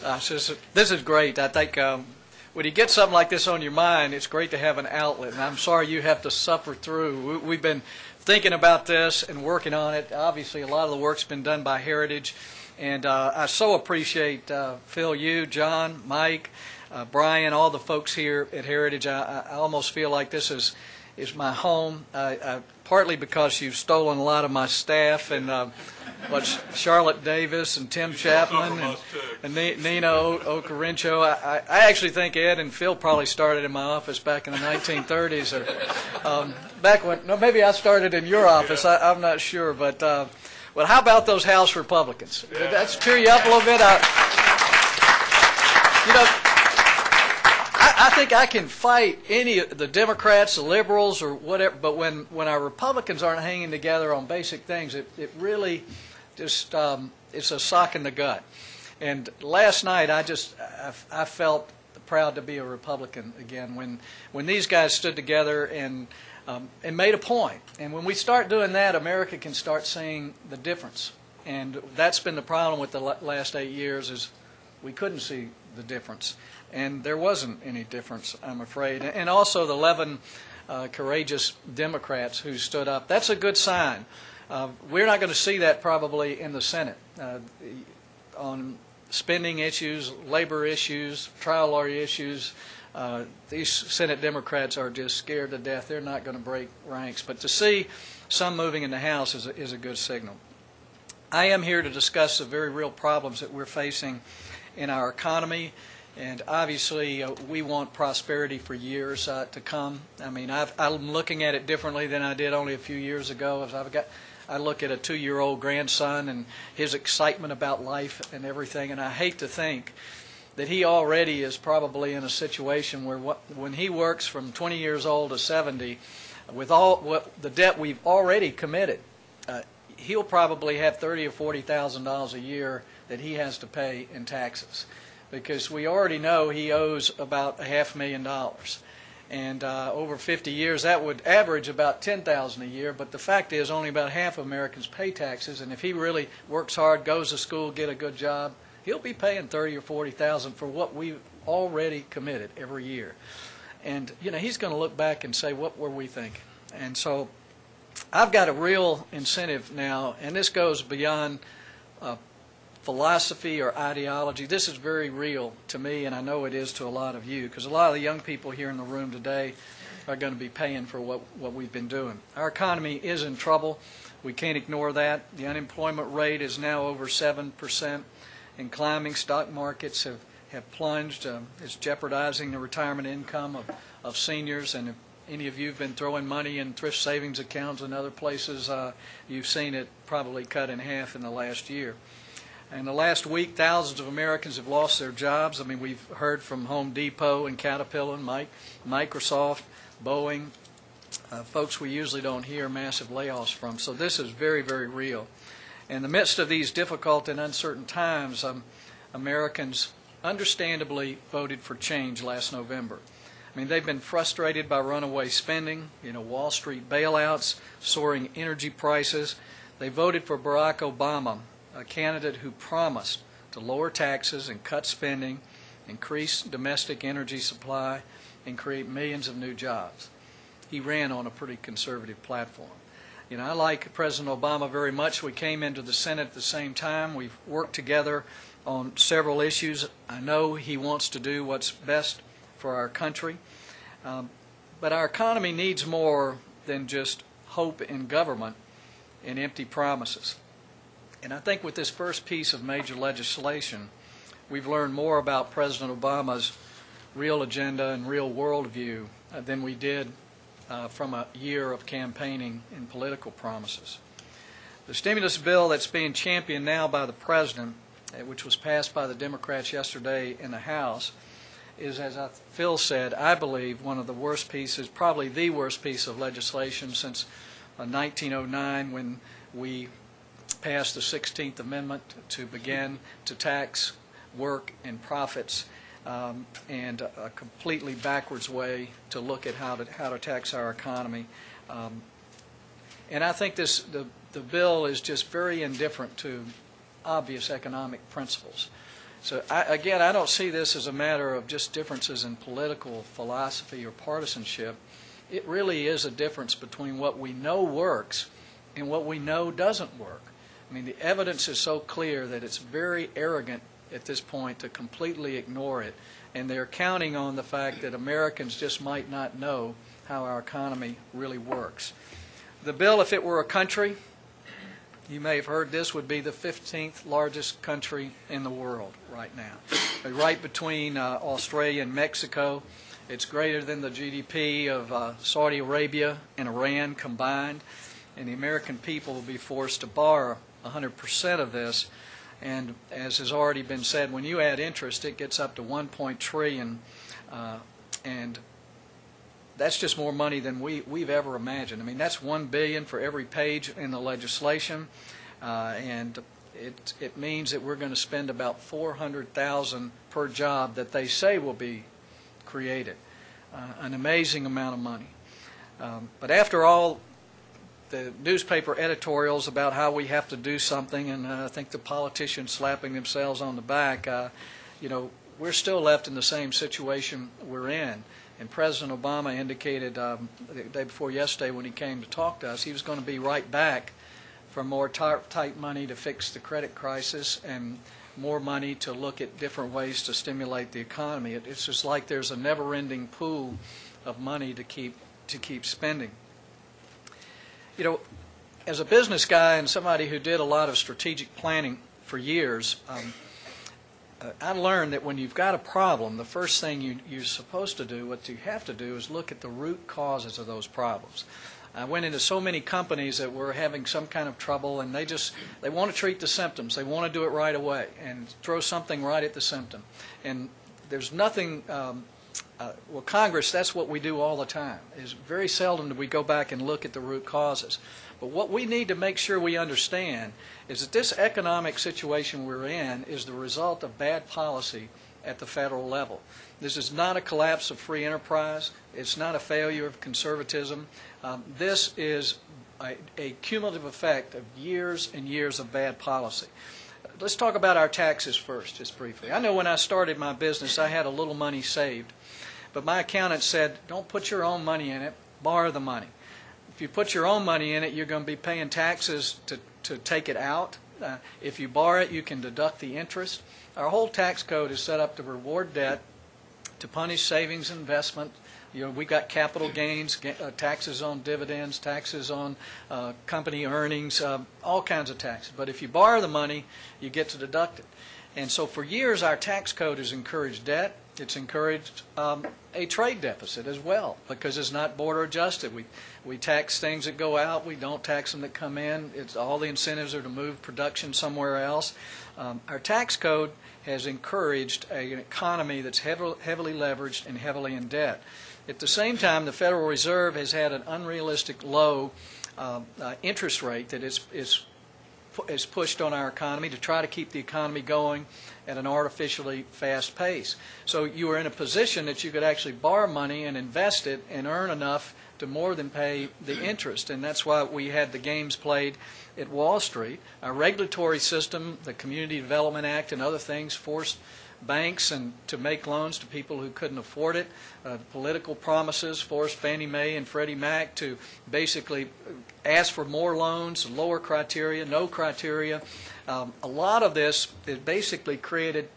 This is great. I think when you get something like this on your mind, it's great to have an outlet. And I'm sorry you have to suffer through. We've been thinking about this and working on it. Obviously, a lot of the work's been done by Heritage. And I so appreciate Phil, you, John, Mike, Brian, all the folks here at Heritage. I almost feel like this is my home, partly because you've stolen a lot of my staff, and Charlotte Davis and Tim Chapman and Nino Ocarincho. I actually think Ed and Phil probably started in my office back in the 1930s, or back when, no, maybe I started in your office. I'm not sure, but well, how about those House Republicans? Did that cheer you up a little bit? I think I can fight any of the Democrats, the liberals, or whatever, but when our Republicans aren't hanging together on basic things, it really just it's a sock in the gut. And last night I felt proud to be a Republican again when these guys stood together and made a point. And when we start doing that, America can start seeing the difference. And that's been the problem with the last 8 years, is we couldn't see the difference. And there wasn't any difference, I'm afraid. And also the 11 courageous Democrats who stood up. That's a good sign. We're not going to see that probably in the Senate on spending issues, labor issues, trial lawyer issues. These Senate Democrats are just scared to death. They're not going to break ranks. But to see some moving in the House is a good signal. I am here to discuss the very real problems that we're facing in our economy. And obviously, we want prosperity for years to come. I mean, I'm looking at it differently than I did only a few years ago. I look at a 2-year-old grandson and his excitement about life and everything, and I hate to think that he already is probably in a situation where when he works from 20 years old to 70, with all the debt we've already committed, he'll probably have $30,000 or $40,000 a year that he has to pay in taxes, because we already know he owes about $500,000. And over 50 years, that would average about $10,000 a year. But the fact is, only about half of Americans pay taxes. And if he really works hard, goes to school, get a good job, he'll be paying $30,000 or $40,000 for what we've already committed every year. And he's going to look back and say, "What were we thinking?" And so, I've got a real incentive now, and this goes beyond philosophy or ideology. This is very real to me, and I know it is to a lot of you, because a lot of the young people here in the room today are going to be paying for what we've been doing. Our economy is in trouble. We can't ignore that. The unemployment rate is now over 7% and climbing. Stock markets have plunged. It's jeopardizing the retirement income of seniors. And if any of you have been throwing money in thrift savings accounts and other places, you've seen it probably cut in half in the last year. In the last week, thousands of Americans have lost their jobs. I mean, we've heard from Home Depot and Caterpillar, Microsoft, Boeing, folks we usually don't hear massive layoffs from. So this is very, very real. In the midst of these difficult and uncertain times, Americans understandably voted for change last November. I mean, they've been frustrated by runaway spending, Wall Street bailouts, soaring energy prices. They voted for Barack Obama, a candidate who promised to lower taxes and cut spending, increase domestic energy supply, and create millions of new jobs. He ran on a pretty conservative platform. I like President Obama very much. We came into the Senate at the same time. We've worked together on several issues. I know he wants to do what's best for our country. But our economy needs more than just hope in government and empty promises. And I think with this first piece of major legislation, we've learned more about President Obama's real agenda and real worldview than we did from a year of campaigning and political promises. The stimulus bill that's being championed now by the President, which was passed by the Democrats yesterday in the House, is, as Phil said, I believe one of the worst pieces, probably the worst piece of legislation since 1909, when we passed the 16th Amendment to begin to tax work and profits, and a completely backwards way to look at how to tax our economy. And I think the bill is just very indifferent to obvious economic principles. So again, I don't see this as a matter of just differences in political philosophy or partisanship. It really is a difference between what we know works and what we know doesn't work. I mean, the evidence is so clear that it's very arrogant at this point to completely ignore it. And they're counting on the fact that Americans just might not know how our economy really works. The bill, if it were a country, you may have heard this, would be the 15th largest country in the world right now. Right between Australia and Mexico. It's greater than the GDP of Saudi Arabia and Iran combined. And the American people will be forced to borrow 100% of this. And as has already been said, when you add interest, it gets up to $1 trillion. And that's just more money than we've ever imagined. I mean, that's $1 billion for every page in the legislation, and it means that we're going to spend about $400,000 per job that they say will be created. An amazing amount of money. But after all the newspaper editorials about how we have to do something, and I think the politicians slapping themselves on the back, you know, we're still left in the same situation we're in. And President Obama indicated the day before yesterday when he came to talk to us, he was going to be right back for more tight money to fix the credit crisis and more money to look at different ways to stimulate the economy. It's just like there's a never-ending pool of money to keep spending. You know, as a business guy and somebody who did a lot of strategic planning for years, I learned that when you've got a problem, the first thing you're supposed to do, what you have to do, is look at the root causes of those problems. I went into so many companies that were having some kind of trouble, and they want to treat the symptoms. They want to do it right away and throw something right at the symptom. And there's nothing, well, Congress, that's what we do all the time. Is very seldom do we go back and look at the root causes. But what we need to make sure we understand is that this economic situation we're in is the result of bad policy at the federal level. This is not a collapse of free enterprise. It's not a failure of conservatism. This is a cumulative effect of years and years of bad policy. Let's talk about our taxes first, just briefly. I know when I started my business, I had a little money saved. But my accountant said, don't put your own money in it, borrow the money. If you put your own money in it, you're going to be paying taxes to take it out. If you borrow it, you can deduct the interest. Our whole tax code is set up to reward debt, to punish savings and investment. You know, we got capital gains, taxes on dividends, taxes on company earnings, all kinds of taxes. But if you borrow the money, you get to deduct it. And so for years, our tax code has encouraged debt. It's encouraged a trade deficit as well, because it's not border adjusted. We tax things that go out. We don't tax them that come in. All the incentives are to move production somewhere else. Our tax code has encouraged an economy that's heavily leveraged and heavily in debt. At the same time, the Federal Reserve has had an unrealistic low interest rate that is pushed on our economy to try to keep the economy going at an artificially fast pace. So you were in a position that you could actually borrow money and invest it and earn enough to more than pay the interest. And that's why we had the games played at Wall Street. Our regulatory system, the Community Development Act and other things, forced banks to make loans to people who couldn't afford it. Political promises forced Fannie Mae and Freddie Mac to basically ask for more loans, lower criteria, no criteria. A lot of this is basically created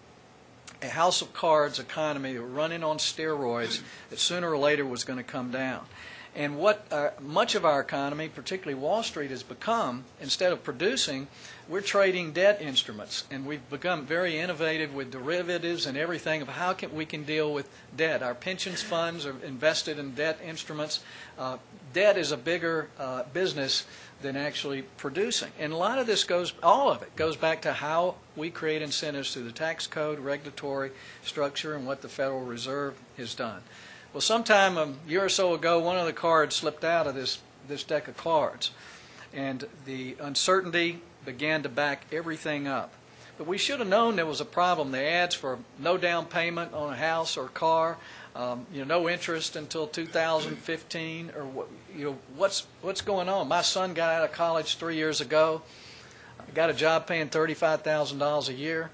a house of cards economy running on steroids that sooner or later was going to come down. And what much of our economy, particularly Wall Street, has become, instead of producing, we're trading debt instruments. And we've become very innovative with derivatives and everything of how we can deal with debt. Our pensions funds are invested in debt instruments. Debt is a bigger business than actually producing. And a lot of this all of it goes back to how we create incentives through the tax code, regulatory structure, and what the Federal Reserve has done. Well, sometime a year or so ago, one of the cards slipped out of this deck of cards, and the uncertainty began to back everything up. But we should have known there was a problem. The ads for no down payment on a house or car, no interest until 2015, or what's going on? My son got out of college 3 years ago. Got a job paying $35,000 a year.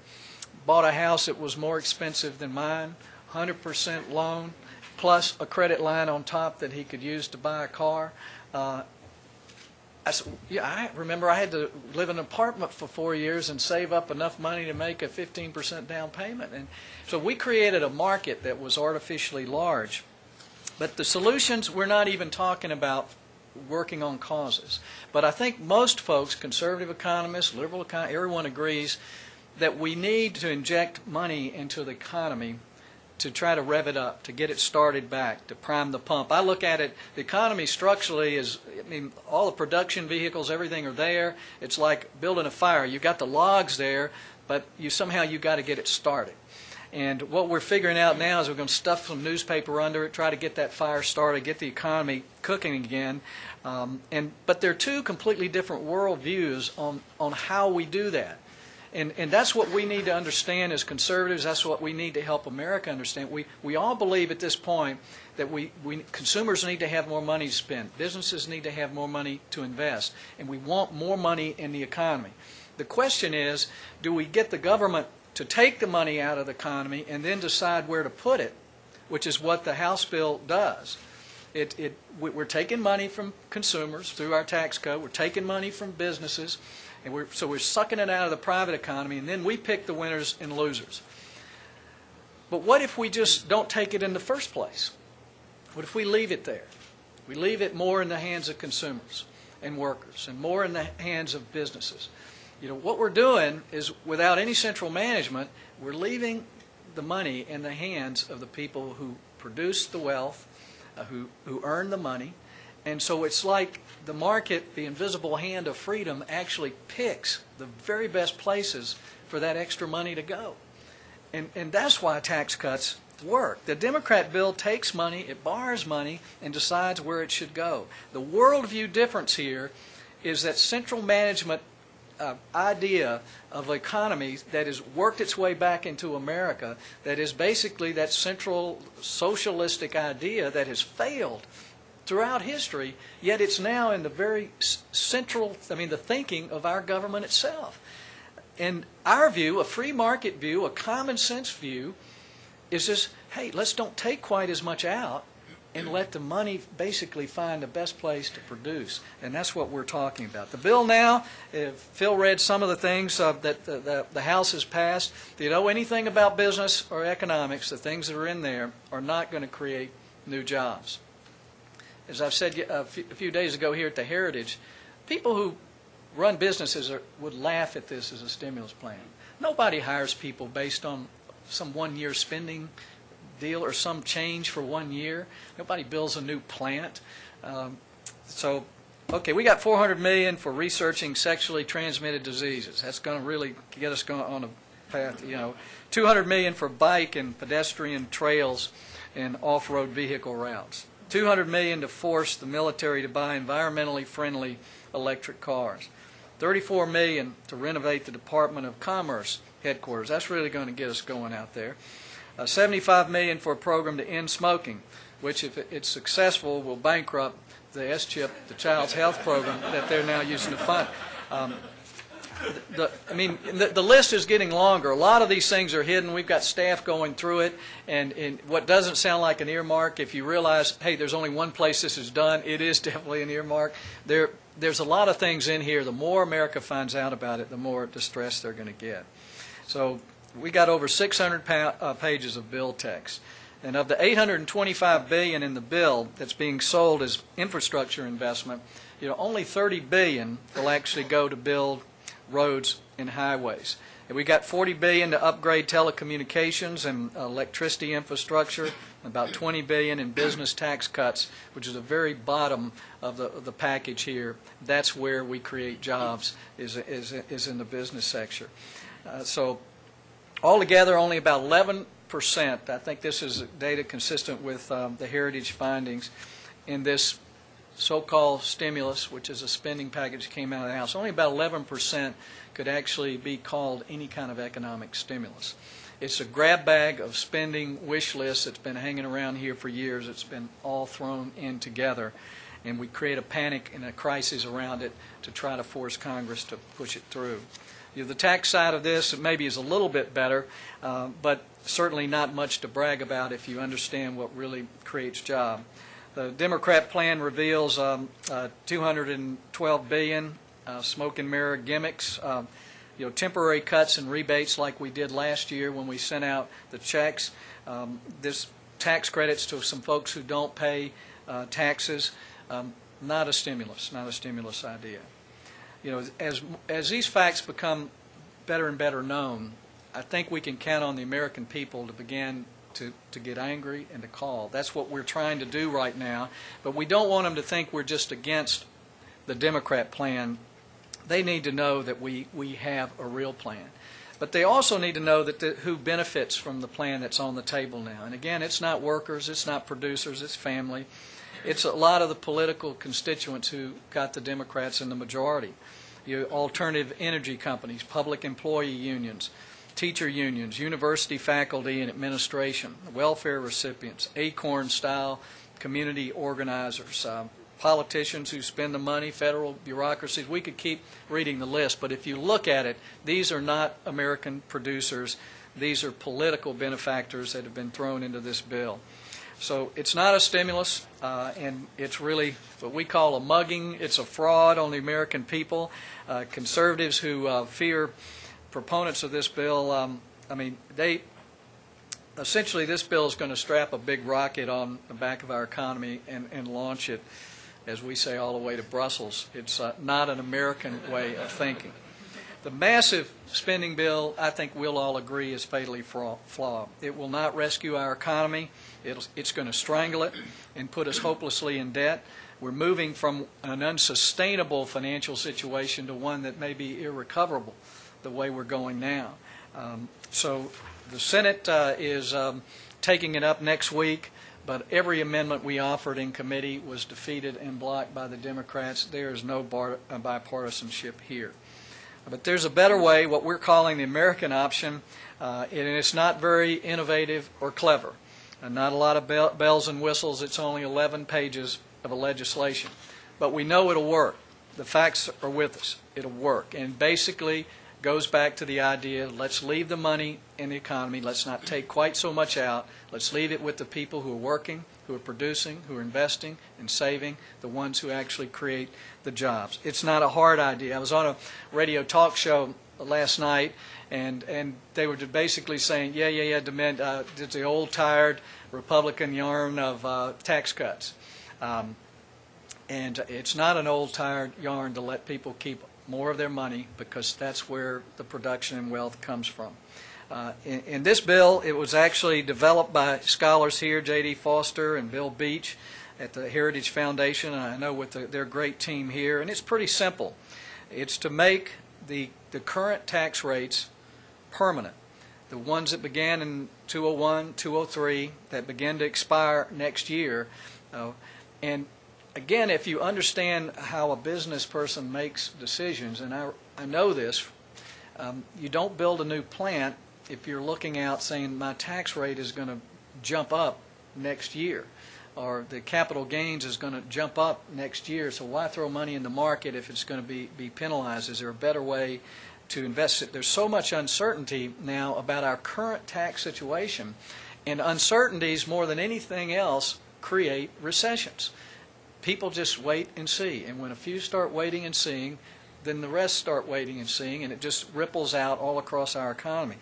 bought a house that was more expensive than mine, 100% loan, plus a credit line on top that he could use to buy a car. I remember I had to live in an apartment for 4 years and save up enough money to make a 15% down payment. And so we created a market that was artificially large. But the solutions, we're not even talking about working on causes. But I think most folks, conservative economists, liberal economists, everyone agrees that we need to inject money into the economy to try to rev it up, to get it started back, to prime the pump. I look at it, the economy structurally is, I mean, all the production vehicles, everything are there. It's like building a fire. You've got the logs there, but somehow you've got to get it started. And what we're figuring out now is we're going to stuff some newspaper under it, try to get that fire started, get the economy cooking again. But there are two completely different worldviews on how we do that. And that's what we need to understand as conservatives. That's what we need to help America understand. We all believe at this point that consumers need to have more money to spend. Businesses need to have more money to invest. And we want more money in the economy. The question is, do we get the government to take the money out of the economy and then decide where to put it, which is what the House bill does. We're taking money from consumers through our tax code. We're taking money from businesses. And so we're sucking it out of the private economy, and then we pick the winners and losers. But what if we just don't take it in the first place? What if we leave it there? We leave it more in the hands of consumers and workers and more in the hands of businesses. You know, what we're doing is, without any central management, we're leaving the money in the hands of the people who produce the wealth, who earn the money. And so it's like the market, the invisible hand of freedom, actually picks the very best places for that extra money to go. And that's why tax cuts work. The Democrat bill takes money, it borrows money, and decides where it should go. The worldview difference here is that central management idea of economy that has worked its way back into America, that is basically that central socialistic idea that has failed throughout history, yet it's now in the very central, the thinking of our government itself. And our view, a free market view, a common sense view, is just, hey, let's don't take quite as much out and let the money basically find the best place to produce. And that's what we're talking about. The bill now, Phil read some of the things that the House has passed. If you know anything about business or economics, the things that are in there are not going to create new jobs. As I've said a few days ago here at the Heritage, people who run businesses would laugh at this as a stimulus plan. Nobody hires people based on some one-year spending deal or some change for 1 year. Nobody builds a new plant. Okay, we got $400 million for researching sexually transmitted diseases. That's going to really get us going on a path. $200 million for bike and pedestrian trails and off-road vehicle routes. $200 million to force the military to buy environmentally friendly electric cars. $34 million to renovate the Department of Commerce headquarters. That's really going to get us going out there. $75 million for a program to end smoking, which, if it's successful, will bankrupt the SCHIP, the Child's Health Program that they're now using to fund. The list is getting longer. A lot of these things are hidden. We've got staff going through it, and what doesn't sound like an earmark, if you realize, hey, there's only one place this is done, it is definitely an earmark. There's a lot of things in here. The more America finds out about it, the more distressed they're going to get. So we got over 600 pages of bill text. And of the $825 billion in the bill that's being sold as infrastructure investment, only $30 billion will actually go to build roads and highways. And we got $40 billion to upgrade telecommunications and electricity infrastructure, about $20 billion in business tax cuts, which is the very bottom of the package here. That's where we create jobs, is in the business sector. So altogether, only about 11%, I think this is data consistent with the Heritage findings, in this so-called stimulus, which is a spending package that came out of the House. Only about 11% could actually be called any kind of economic stimulus. It's a grab bag of spending wish lists that's been hanging around here for years. It's been all thrown in together, and we create a panic and a crisis around it to try to force Congress to push it through. The tax side of this maybe is a little bit better, but certainly not much to brag about if you understand what really creates jobs. The Democrat plan reveals $212 billion, smoke and mirror gimmicks, temporary cuts and rebates like we did last year when we sent out the checks. This tax credits to some folks who don't pay taxes. Not a stimulus idea. As these facts become better and better known, I think we can count on the American people to begin to get angry and to call. That's what we're trying to do right now, but we don't want them to think we're just against the Democrat plan. They need to know that we have a real plan. But they also need to know that who benefits from the plan that's on the table now. And again, it's not workers, it's not producers, it's family. It's a lot of the political constituents who got the Democrats in the majority. Alternative energy companies, public employee unions, teacher unions, university faculty and administration, welfare recipients, ACORN-style community organizers, politicians who spend the money, federal bureaucracies. We could keep reading the list, but if you look at it, these are not American producers. These are political benefactors that have been thrown into this bill. So it's not a stimulus, and it's really what we call a mugging. It's a fraud on the American people. Conservatives who fear proponents of this bill, essentially this bill is going to strap a big rocket on the back of our economy and launch it, as we say, all the way to Brussels. It's not an American way of thinking. The massive spending bill, I think we'll all agree, is fatally flawed. It will not rescue our economy. It's going to strangle it and put us hopelessly in debt. We're moving from an unsustainable financial situation to one that may be irrecoverable the way we're going now. So the Senate is taking it up next week, but every amendment we offered in committee was defeated and blocked by the Democrats. There is no bipartisanship here. But there's a better way, what we're calling the American option, and it's not very innovative or clever. Not a lot of bells and whistles. It's only 11 pages of a legislation. But we know it'll work. The facts are with us. It'll work. And basically goes back to the idea, let's leave the money in the economy. Let's not take quite so much out. Let's leave it with the people who are working, who are producing, who are investing and saving, the ones who actually create the jobs. It's not a hard idea. I was on a radio talk show last night, and they were basically saying, yeah, DeMint, it's the old tired Republican yarn of tax cuts. And it's not an old tired yarn to let people keep more of their money, because that's where the production and wealth comes from. In this bill, it was actually developed by scholars here, J.D. Foster and Bill Beach at the Heritage Foundation, and I know with their great team here, and it's pretty simple. It's to make the current tax rates permanent. The ones that began in 201, 203, that begin to expire next year. And again, if you understand how a business person makes decisions, and I know this, you don't build a new plant if you're looking out saying my tax rate is going to jump up next year, or the capital gains is going to jump up next year, so why throw money in the market if it's going to be penalized? Is there a better way to invest it? There's so much uncertainty now about our current tax situation, and uncertainties more than anything else create recessions. People just wait and see, and when a few start waiting and seeing, then the rest start waiting and seeing, and it just ripples out all across our economy.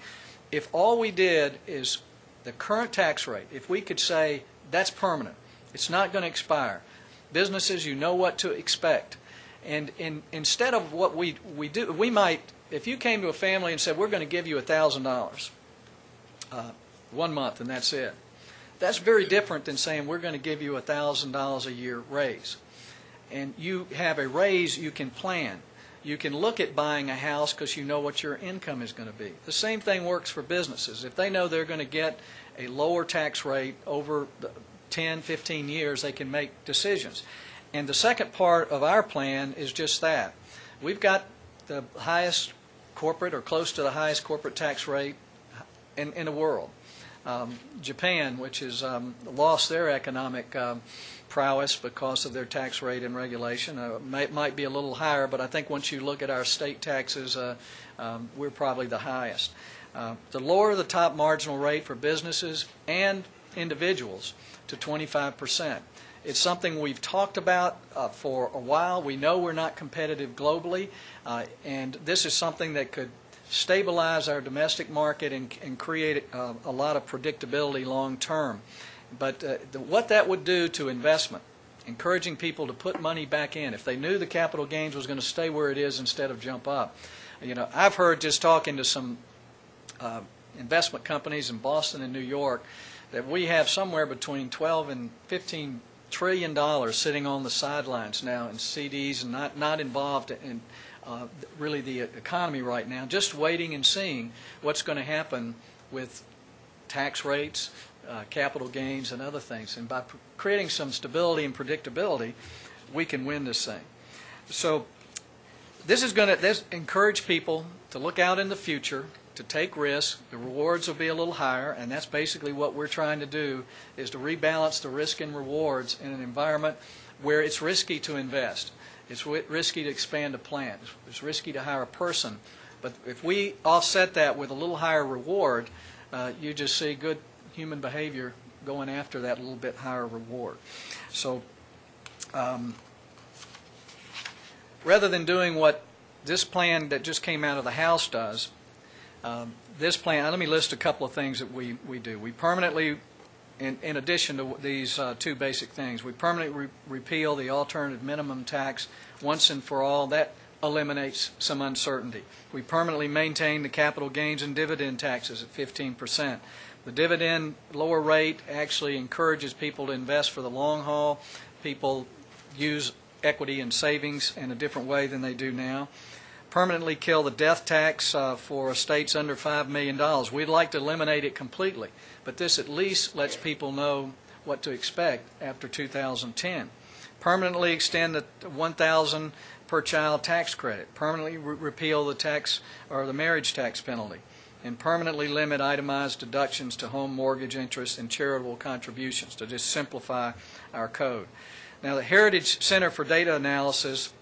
If all we did is the current tax rate, if we could say that's permanent, it's not going to expire, businesses, you know what to expect, and instead of what we do, we might, if you came to a family and said we're going to give you $1,000 1 month and that's it, that's very different than saying we're going to give you $1,000 a year raise. And you have a raise, you can plan. You can look at buying a house because you know what your income is going to be. The same thing works for businesses. If they know they're going to get a lower tax rate over 10, 15 years, they can make decisions. And the second part of our plan is just that. We've got the highest corporate, or close to the highest corporate tax rate in the world. Japan, which has lost their economic prowess because of their tax rate and regulation. Might be a little higher, but I think once you look at our state taxes, we're probably the highest. To lower the top marginal rate for businesses and individuals to 25%. It's something we've talked about for a while. We know we're not competitive globally, and this is something that could stabilize our domestic market and create a lot of predictability long term. But what that would do to investment, encouraging people to put money back in, if they knew the capital gains was going to stay where it is instead of jump up. You know, I've heard, just talking to some investment companies in Boston and New York, that we have somewhere between 12 and 15 $1 trillion sitting on the sidelines now in CDs and not involved in really the economy right now, just waiting and seeing what's going to happen with tax rates, capital gains, and other things. And by creating some stability and predictability, we can win this thing. So this is going to encourage people to look out in the future, to take risks. The rewards will be a little higher, and that's basically what we're trying to do, is to rebalance the risk and rewards in an environment where it's risky to invest. It's risky to expand a plant. It's risky to hire a person. But if we offset that with a little higher reward, you just see good human behavior going after that little bit higher reward. So rather than doing what this plan that just came out of the House does, this plan, let me list a couple of things that we do. We permanently, in addition to these two basic things, we permanently repeal the alternative minimum tax once and for all. That eliminates some uncertainty. We permanently maintain the capital gains and dividend taxes at 15%. The dividend lower rate actually encourages people to invest for the long haul. People use equity and savings in a different way than they do now. Permanently kill the death tax for estates under $5 million. We'd like to eliminate it completely, but this at least lets people know what to expect after 2010. Permanently extend the $1,000 per child tax credit. Permanently repeal the tax or the marriage tax penalty, and permanently limit itemized deductions to home mortgage interest and charitable contributions, to just simplify our code. Now, the Heritage Center for Data Analysis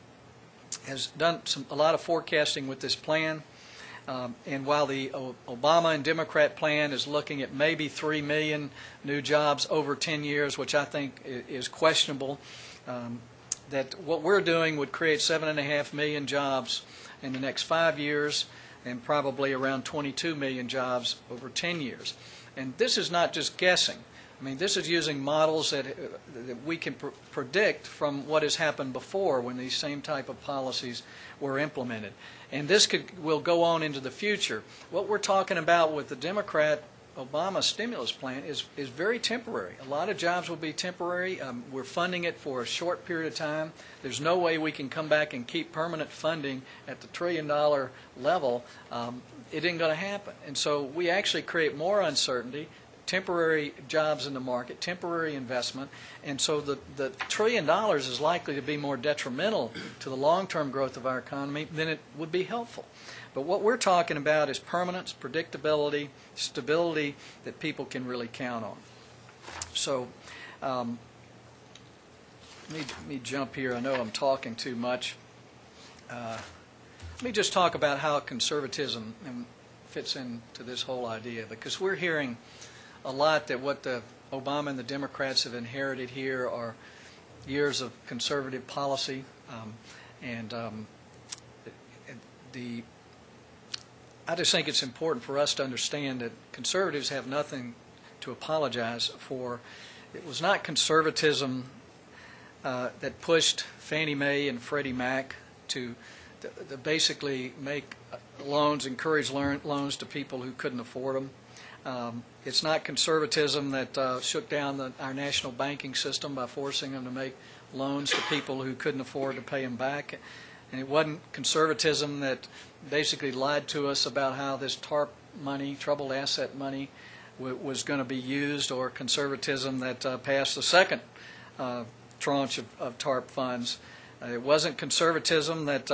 has done a lot of forecasting with this plan, and while the Obama and Democrat plan is looking at maybe 3 million new jobs over 10 years, which I think is questionable, that what we're doing would create 7.5 million jobs in the next 5 years, and probably around 22 million jobs over 10 years. And this is not just guessing. I mean, this is using models that we can predict from what has happened before when these same type of policies were implemented. And this will go on into the future. What we're talking about with the Democrat Obama stimulus plan is very temporary. A lot of jobs will be temporary. We're funding it for a short period of time. There's no way we can come back and keep permanent funding at the $1 trillion level. It isn't going to happen. And so we actually create more uncertainty, temporary jobs in the market, temporary investment, and so the $1 trillion is likely to be more detrimental to the long-term growth of our economy than it would be helpful. But what we're talking about is permanence, predictability, stability that people can really count on. So let me jump here. I know I'm talking too much. Let me just talk about how conservatism fits into this whole idea, because we're hearing a lot that what the Obama and the Democrats have inherited here are years of conservative policy, I just think it's important for us to understand that conservatives have nothing to apologize for. It was not conservatism that pushed Fannie Mae and Freddie Mac to basically make loans, encourage loans to people who couldn't afford them. It's not conservatism that shook down our national banking system by forcing them to make loans to people who couldn't afford to pay them back. And it wasn't conservatism that basically lied to us about how this TARP money, troubled asset money, was going to be used, or conservatism that passed the second tranche of TARP funds. It wasn't conservatism that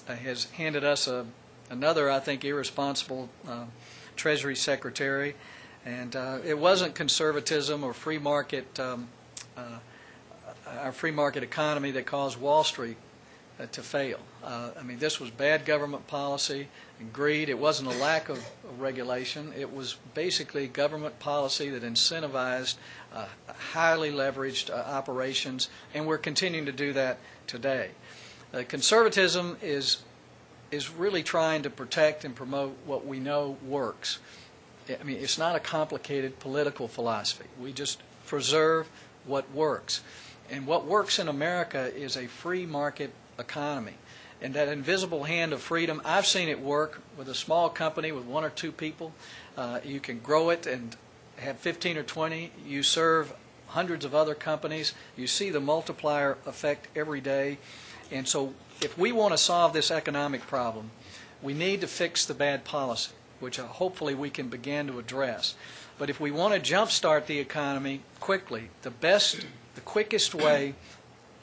has handed us another, I think, irresponsible Treasury Secretary. And it wasn't conservatism or our free market economy that caused Wall Street to fail. I mean, this was bad government policy and greed. It wasn't a lack of regulation. It was basically government policy that incentivized highly leveraged operations, and we're continuing to do that today. Conservatism is really trying to protect and promote what we know works. I mean, it's not a complicated political philosophy. We just preserve what works. And what works in America is a free market economy. And that invisible hand of freedom, I've seen it work with a small company with 1 or 2 people. You can grow it and have 15 or 20. You serve hundreds of other companies. You see the multiplier effect every day. And so if we want to solve this economic problem, we need to fix the bad policy, which hopefully we can begin to address. But if we want to jumpstart the economy quickly, the quickest way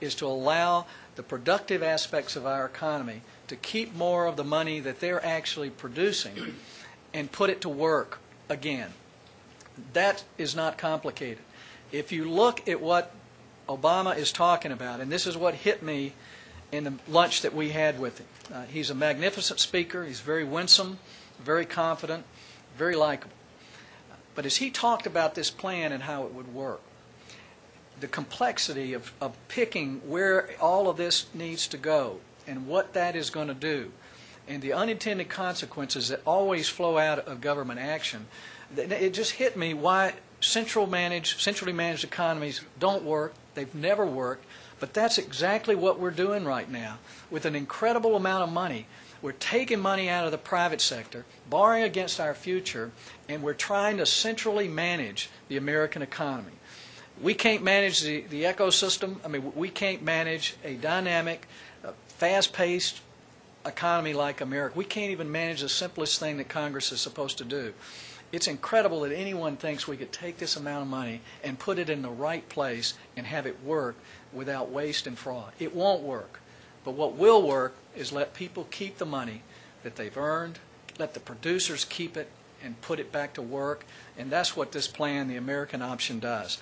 is to allow the productive aspects of our economy to keep more of the money that they're actually producing and put it to work again. That is not complicated. If you look at what Obama is talking about, and this is what hit me in the lunch that we had with him. He's a magnificent speaker. He's very winsome, very confident, very likable. But as he talked about this plan and how it would work, the complexity of picking where all of this needs to go and what that is going to do, and the unintended consequences that always flow out of government action, it just hit me why centrally managed economies don't work. They've never worked. But that's exactly what we're doing right now. With an incredible amount of money, we're taking money out of the private sector, borrowing against our future, and we're trying to centrally manage the American economy. We can't manage the ecosystem. I mean, we can't manage a dynamic, fast-paced economy like America. We can't even manage the simplest thing that Congress is supposed to do. It's incredible that anyone thinks we could take this amount of money and put it in the right place and have it work without waste and fraud. It won't work. But what will work is let people keep the money that they've earned, let the producers keep it and put it back to work, and that's what this plan, the American Option, does.